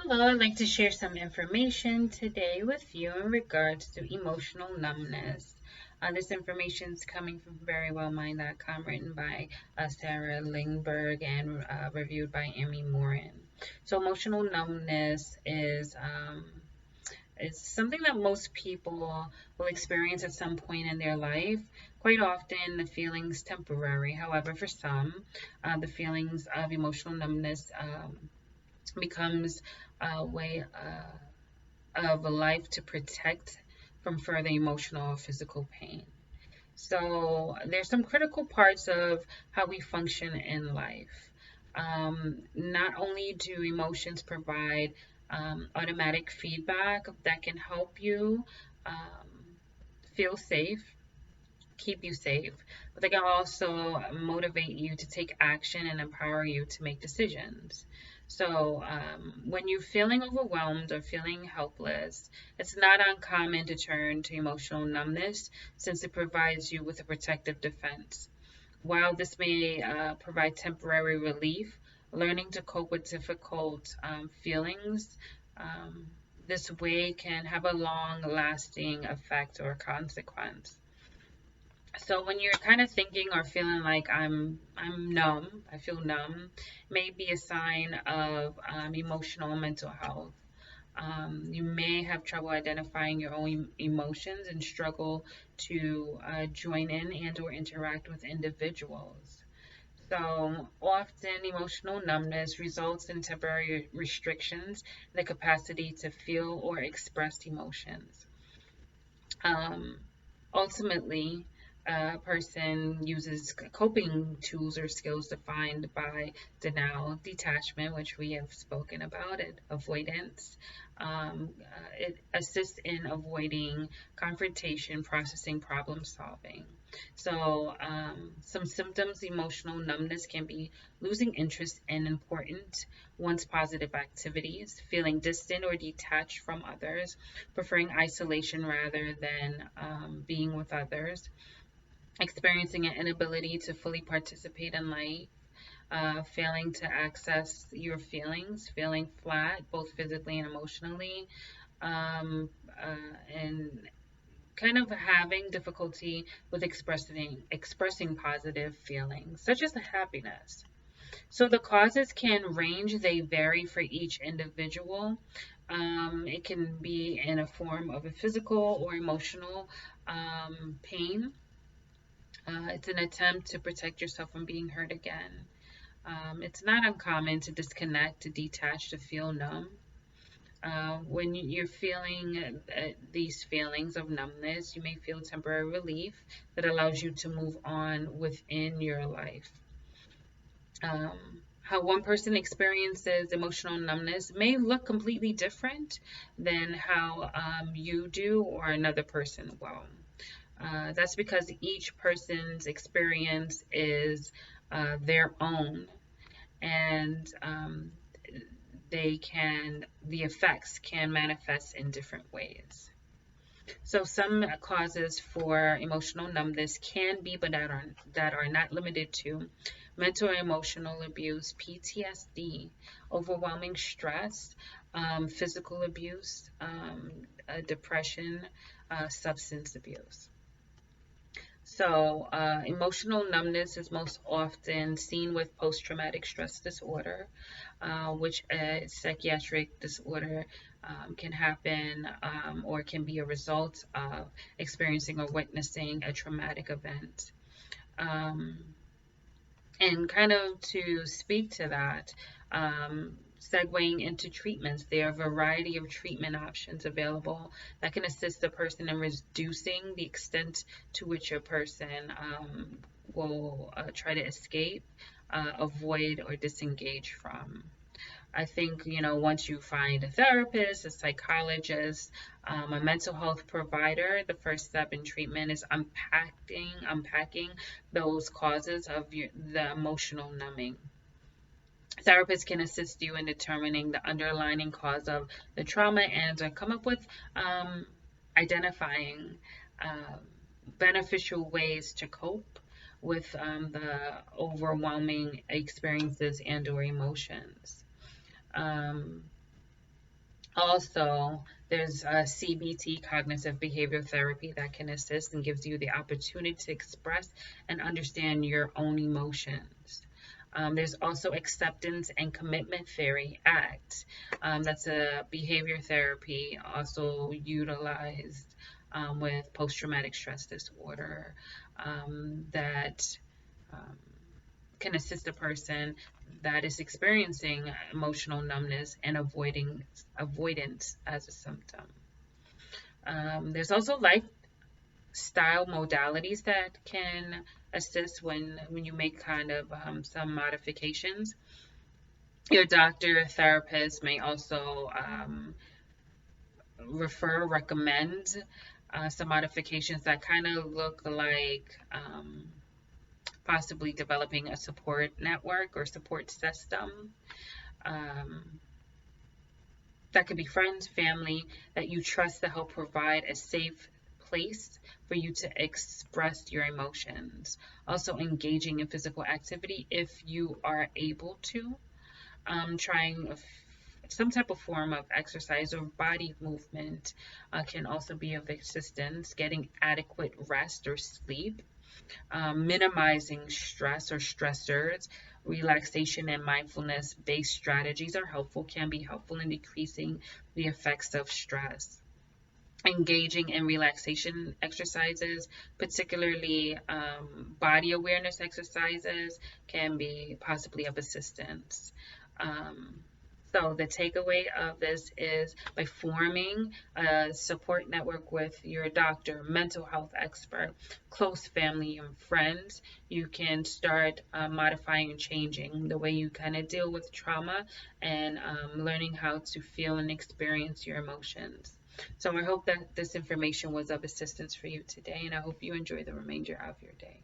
Hello, I'd like to share some information today with you in regards to emotional numbness. This information is coming from verywellmind.com, written by Sarah Lingberg and reviewed by Amy Morin. So, emotional numbness is it's something that most people will experience at some point in their life. Quite often, the feeling's temporary. However, for some, the feelings of emotional numbness becomes a way of a life to protect from further emotional or physical pain. So there's some critical parts of how we function in life. Not only do emotions provide automatic feedback that can help you feel safe, keep you safe, but they can also motivate you to take action and empower you to make decisions. So, when you're feeling overwhelmed or feeling helpless, it's not uncommon to turn to emotional numbness since it provides you with a protective defense. While this may provide temporary relief, learning to cope with difficult feelings um, this way can have a long lasting effect or consequence. So when you're kind of thinking or feeling like I'm numb, I feel numb, may be a sign of emotional and mental health. You may have trouble identifying your own emotions and struggle to join in and or interact with individuals. So often emotional numbness results in temporary restrictions in the capacity to feel or express emotions. Um, Ultimately, a person uses coping tools or skills defined by denial, detachment, which we have spoken about, it, avoidance. It assists in avoiding confrontation, processing, problem solving. So, some symptoms emotional numbness can be losing interest in important, once positive activities, feeling distant or detached from others, preferring isolation rather than being with others, experiencing an inability to fully participate in life, failing to access your feelings, feeling flat, both physically and emotionally, and kind of having difficulty with expressing positive feelings, such as the happiness. So the causes can range, they vary for each individual. It can be in a form of a physical or emotional pain. It's an attempt to protect yourself from being hurt again. It's not uncommon to disconnect, to detach, to feel numb. When you're feeling these feelings of numbness, you may feel temporary relief that allows you to move on within your life. How one person experiences emotional numbness may look completely different than how you do or another person will. That's because each person's experience is their own, and the effects can manifest in different ways. So some causes for emotional numbness can be, but that are not limited to, mental or emotional abuse, PTSD, overwhelming stress, physical abuse, depression, substance abuse. So, emotional numbness is most often seen with post-traumatic stress disorder, which a psychiatric disorder can happen or can be a result of experiencing or witnessing a traumatic event. Um, and kind of to speak to that, segueing into treatments, there are a variety of treatment options available that can assist the person in reducing the extent to which a person will try to escape, avoid, or disengage from. I think, once you find a therapist, a psychologist, a mental health provider, the first step in treatment is unpacking those causes of the emotional numbing. Therapists can assist you in determining the underlying cause of the trauma and come up with identifying beneficial ways to cope with the overwhelming experiences and or emotions. Um, Also, there's a CBT, cognitive behavioral therapy, that can assist and gives you the opportunity to express and understand your own emotions. There's also acceptance and commitment theory, ACT. That's a behavior therapy also utilized with post-traumatic stress disorder, that um, can assist a person that is experiencing emotional numbness and avoiding avoidance as a symptom. There's also lifestyle modalities that can assist when you make kind of some modifications. Your doctor, therapist may also recommend some modifications that kind of look like possibly developing a support network or support system. Um, that could be friends, family that you trust, to help provide a safe place for you to express your emotions. Also, engaging in physical activity if you are able to. Trying some type of form of exercise or body movement can also be of assistance. Getting adequate rest or sleep, minimizing stress or stressors, relaxation and mindfulness based strategies can be helpful in decreasing the effects of stress. Engaging in relaxation exercises, particularly body awareness exercises, can be possibly of assistance. Um, so the takeaway of this is, by forming a support network with your doctor, mental health expert, close family and friends, you can start modifying and changing the way you kind of deal with trauma, and learning how to feel and experience your emotions. So I hope that this information was of assistance for you today, and I hope you enjoy the remainder of your day.